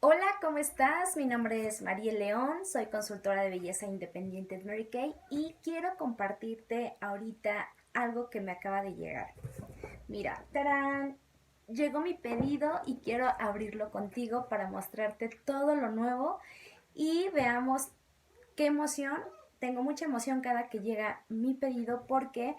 Hola, ¿cómo estás? Mi nombre es Mariel León, soy consultora de belleza independiente de Mary Kay y quiero compartirte ahorita algo que me acaba de llegar. Mira, ¡tarán! Llegó mi pedido y quiero abrirlo contigo para mostrarte todo lo nuevo y veamos qué emoción. Tengo mucha emoción cada que llega mi pedido porque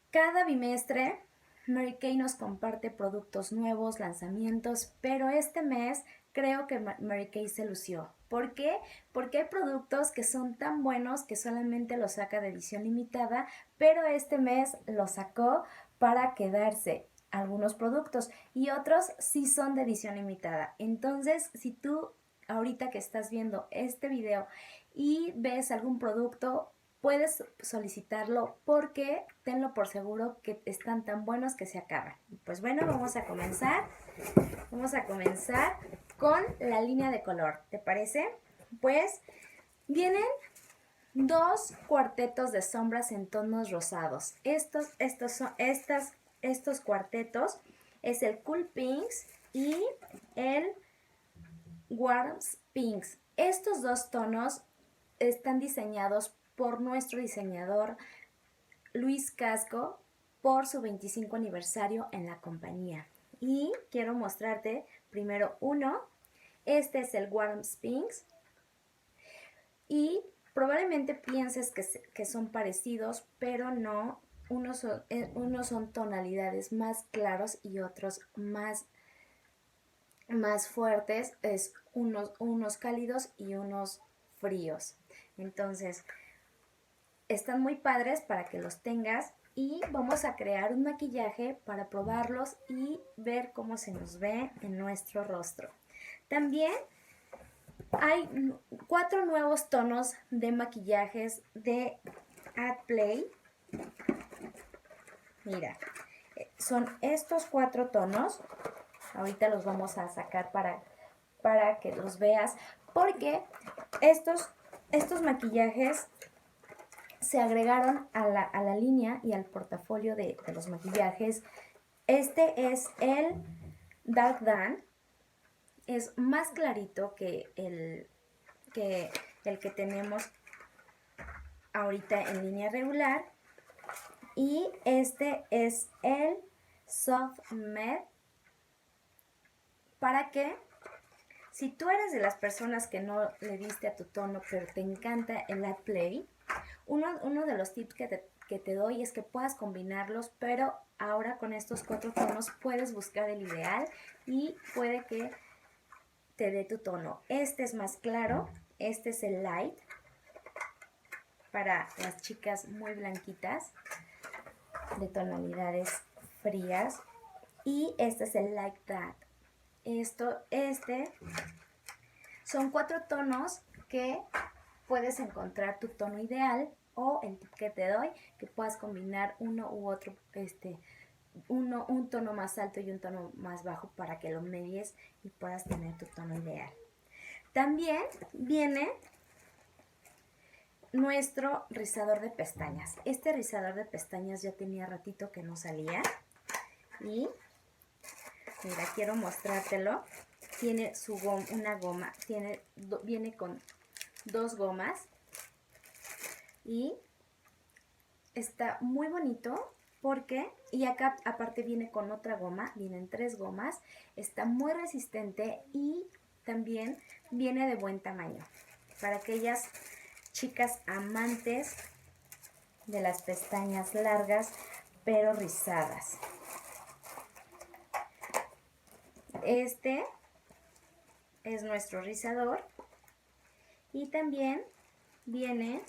cada bimestre Mary Kay nos comparte productos nuevos, lanzamientos, pero este mes creo que Mary Kay se lució. ¿Por qué? Porque hay productos que son tan buenos que solamente los saca de edición limitada, pero este mes los sacó para quedarse algunos productos y otros sí son de edición limitada. Entonces, si tú ahorita que estás viendo este video y ves algún producto, puedes solicitarlo porque tenlo por seguro que están tan buenos que se acaban. Pues bueno, vamos a comenzar. Vamos a comenzar con la línea de color, ¿te parece? Pues vienen dos cuartetos de sombras en tonos rosados. Estos cuartetos es el Cool Pinks y el Warms Pinks. Estos dos tonos están diseñados por nuestro diseñador Luis Casco por su 25 aniversario en la compañía. Y quiero mostrarte primero uno. Este es el Warms Pinks. Y probablemente pienses que son parecidos, pero no. Unos son tonalidades más claros y otros más fuertes. Es unos cálidos y unos fríos. Entonces, están muy padres para que los tengas y vamos a crear un maquillaje para probarlos y ver cómo se nos ve en nuestro rostro. También hay 4 nuevos tonos de maquillajes de AdPlay. Mira, son estos 4 tonos. Ahorita los vamos a sacar para que los veas, porque estos maquillajes se agregaron a la línea y al portafolio de los maquillajes. Este es el Dark Dan. Es más clarito que el que tenemos ahorita en línea regular. Y este es el Soft Matte. ¿Para qué? Si tú eres de las personas que no le diste a tu tono, pero te encanta el AdPlay, uno de los tips que te doy es que puedas combinarlos, pero ahora con estos 4 tonos puedes buscar el ideal y puede que te dé tu tono. Este es más claro, este es el light para las chicas muy blanquitas de tonalidades frías y este es el light that. Son 4 tonos que puedes encontrar tu tono ideal o el tip que te doy, que puedas combinar uno u otro, un tono más alto y un tono más bajo para que lo medies y puedas tener tu tono ideal. También viene nuestro rizador de pestañas. Este rizador de pestañas ya tenía ratito que no salía y mira, quiero mostrártelo. Tiene una goma, viene con 2 gomas y está muy bonito porque, y acá aparte viene con otra goma, vienen 3 gomas, está muy resistente y también viene de buen tamaño para aquellas chicas amantes de las pestañas largas pero rizadas. Este es nuestro rizador y también viene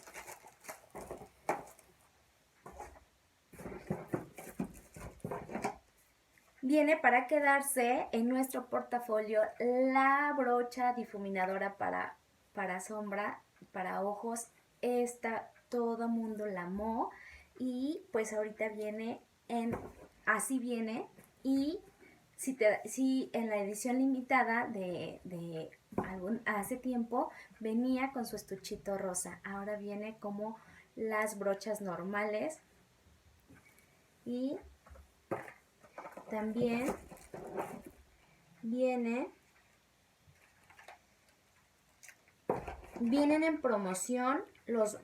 para quedarse en nuestro portafolio la brocha difuminadora para sombra, para ojos. Esta todo mundo la amó y pues ahorita así viene. Y si en la edición limitada hace tiempo venía con su estuchito rosa, ahora viene como las brochas normales y también viene Vienen en promoción los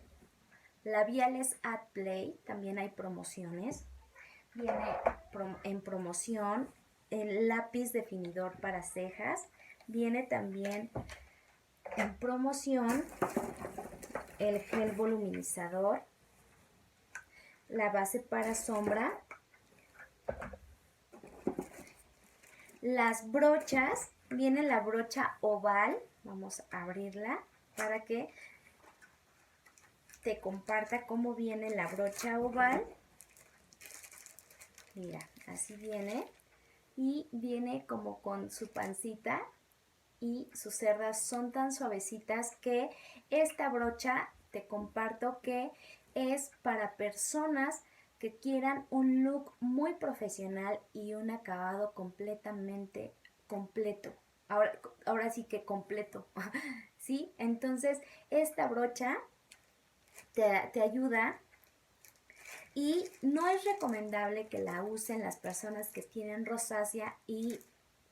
labiales At Play, también hay promociones. Viene en promoción el lápiz definidor para cejas. Viene también en promoción el gel voluminizador, la base para sombra, las brochas. Viene la brocha oval. Vamos a abrirla para que te comparta cómo viene la brocha oval. Mira, así viene. Y viene como con su pancita y sus cerdas son tan suavecitas que esta brocha te comparto que es para personas que quieran un look muy profesional y un acabado completamente completo. Ahora sí que completo, ¿sí? Entonces, esta brocha te ayuda y no es recomendable que la usen las personas que tienen rosácea y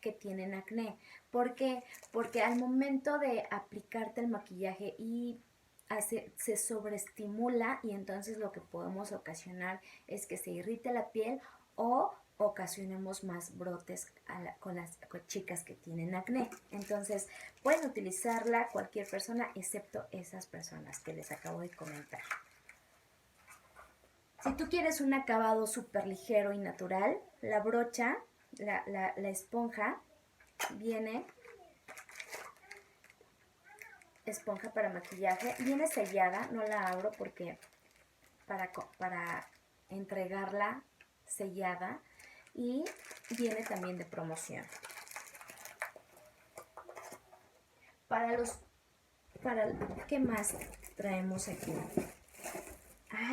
que tienen acné. ¿Por qué? Porque al momento de aplicarte el maquillaje y se sobreestimula y entonces lo que podemos ocasionar es que se irrite la piel o ocasionemos más brotes con las chicas que tienen acné. Entonces pueden utilizarla cualquier persona excepto esas personas que les acabo de comentar. Si tú quieres un acabado súper ligero y natural, la brocha, la esponja, viene esponja para maquillaje, viene sellada, no la abro porque para entregarla sellada y viene también de promoción. ¿Qué más traemos aquí?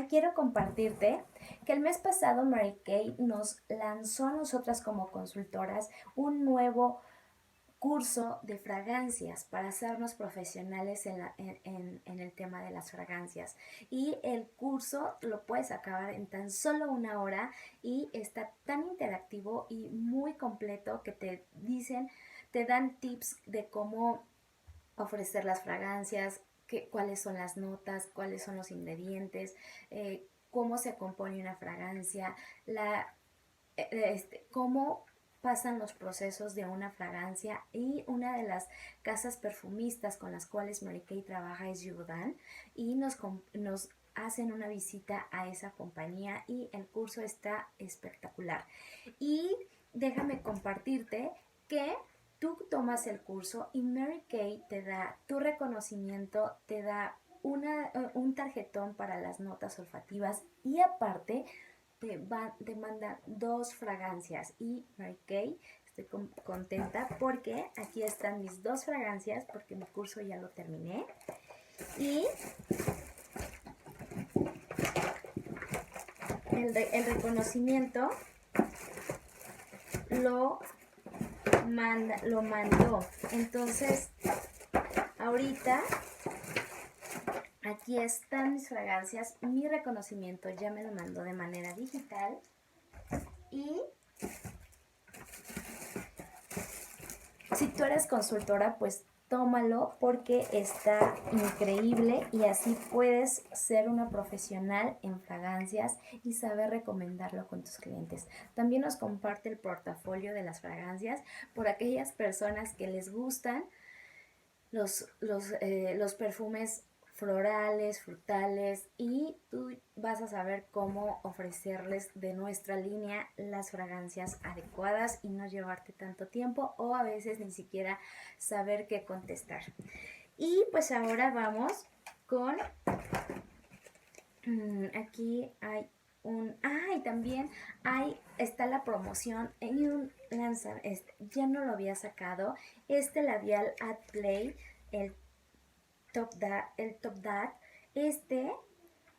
Quiero compartirte que el mes pasado Mary Kay nos lanzó a nosotras como consultoras un nuevo curso de fragancias para hacernos profesionales en el tema de las fragancias. Y el curso lo puedes acabar en tan solo 1 hora y está tan interactivo y muy completo que te dan tips de cómo ofrecer las fragancias, cuáles son las notas, cuáles son los ingredientes, cómo se compone una fragancia, cómo pasan los procesos de una fragancia. Y una de las casas perfumistas con las cuales Mary Kay trabaja es Givaudan y nos hacen una visita a esa compañía y el curso está espectacular. Y déjame compartirte que tú tomas el curso y Mary Kay te da tu reconocimiento, te da un tarjetón para las notas olfativas y aparte te mandan 2 fragancias. Y Mary Kay, estoy contenta porque aquí están mis 2 fragancias porque mi curso ya lo terminé. Y el reconocimiento lo mandó. Entonces, ahorita aquí están mis fragancias. Mi reconocimiento ya me lo mandó de manera digital. Y si tú eres consultora, pues tómalo porque está increíble y así puedes ser una profesional en fragancias y saber recomendarlo con tus clientes. También nos comparte el portafolio de las fragancias por aquellas personas que les gustan los perfumes florales, frutales, y tú vas a saber cómo ofrecerles de nuestra línea las fragancias adecuadas y no llevarte tanto tiempo o a veces ni siquiera saber qué contestar. Y pues ahora vamos con aquí hay y también está la promoción en un ya no lo había sacado, este labial At Play, el Top That. Este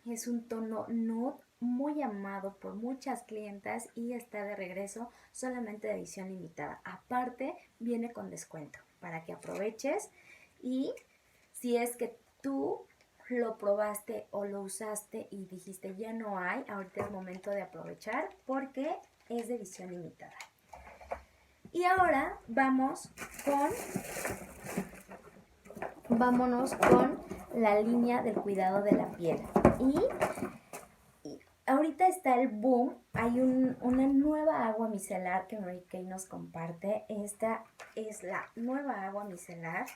es un tono nude muy amado por muchas clientas y está de regreso, solamente de edición limitada. Aparte viene con descuento para que aproveches. Y si es que tú lo probaste o lo usaste y dijiste ya no hay, ahorita es momento de aprovechar porque es de edición limitada. Y ahora vamos con vámonos con la línea del cuidado de la piel. Y ahorita está el boom, hay una nueva agua micelar que Mary Kay nos comparte. Esta es la nueva agua micelar.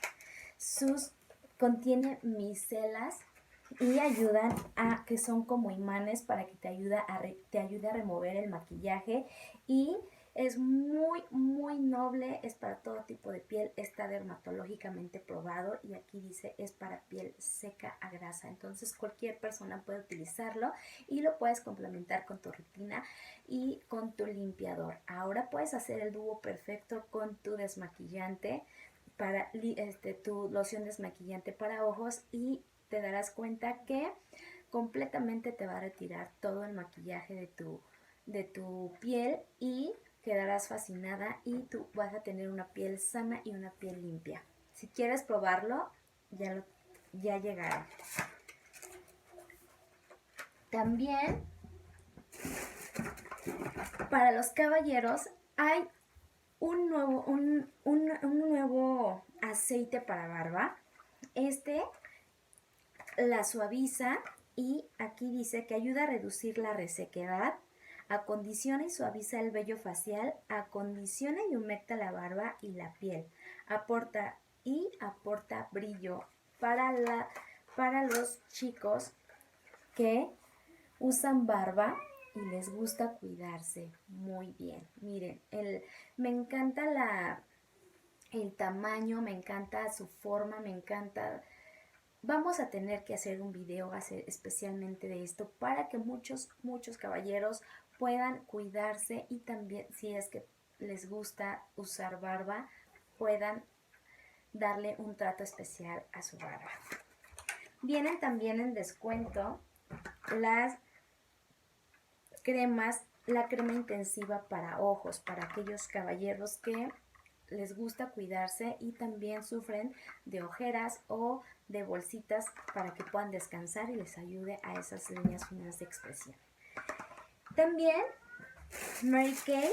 Contiene micelas y ayudan a, que son como imanes para que te ayude a remover el maquillaje, y es muy noble, es para todo tipo de piel, está dermatológicamente probado y aquí dice es para piel seca a grasa, entonces cualquier persona puede utilizarlo y lo puedes complementar con tu rutina y con tu limpiador. Ahora puedes hacer el dúo perfecto con tu desmaquillante, para tu loción desmaquillante para ojos, y te darás cuenta que completamente te va a retirar todo el maquillaje de tu piel y quedarás fascinada y tú vas a tener una piel sana y una piel limpia. Si quieres probarlo, ya llegará. También para los caballeros hay un nuevo aceite para barba. La suaviza y aquí dice que ayuda a reducir la resequedad, acondiciona y suaviza el vello facial, acondiciona y humecta la barba y la piel, aporta brillo para los chicos que usan barba y les gusta cuidarse muy bien. Miren, me encanta el tamaño, me encanta su forma, me encanta. Vamos a tener que hacer un video especialmente de esto para que muchos caballeros puedan cuidarse, y también si es que les gusta usar barba, puedan darle un trato especial a su barba. Vienen también en descuento las cremas, la crema intensiva para ojos, para aquellos caballeros que les gusta cuidarse y también sufren de ojeras o de bolsitas, para que puedan descansar y les ayude a esas líneas finas de expresión. También Mary Kay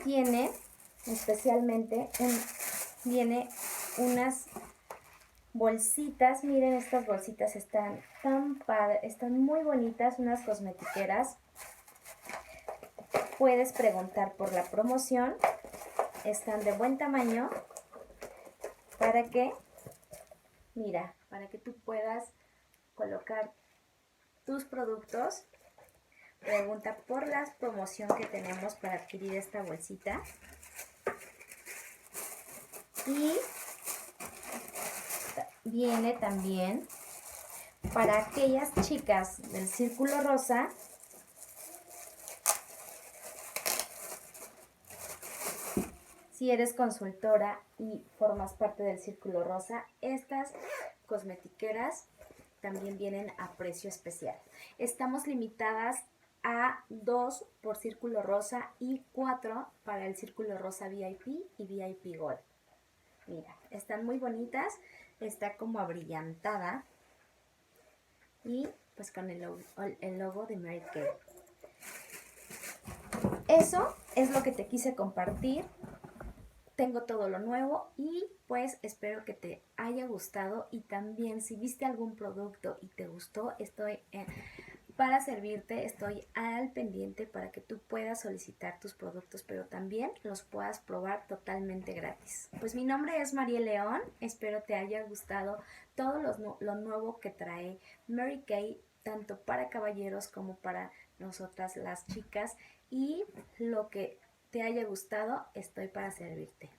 tiene especialmente viene unas bolsitas. Miren, estas bolsitas están tan padres, están muy bonitas, unas cosmetiqueras. Puedes preguntar por la promoción, están de buen tamaño para que tú puedas colocar tus productos. Pregunta por la promoción que tenemos para adquirir esta bolsita. Y viene también para aquellas chicas del Círculo Rosa. Si eres consultora y formas parte del Círculo Rosa, estas cosmetiqueras también vienen a precio especial. Estamos limitadas a 2 por Círculo Rosa y 4 para el Círculo Rosa VIP y VIP Gold. Mira, están muy bonitas, está como abrillantada y pues con el logo de Mary Kay. Eso es lo que te quise compartir. Tengo todo lo nuevo y pues espero que te haya gustado, y también si viste algún producto y te gustó, estoy para servirte, estoy al pendiente para que tú puedas solicitar tus productos, pero también los puedas probar totalmente gratis. Pues mi nombre es Mariel León, espero te haya gustado todo lo nuevo que trae Mary Kay, tanto para caballeros como para nosotras las chicas, y lo que te haya gustado, estoy para servirte.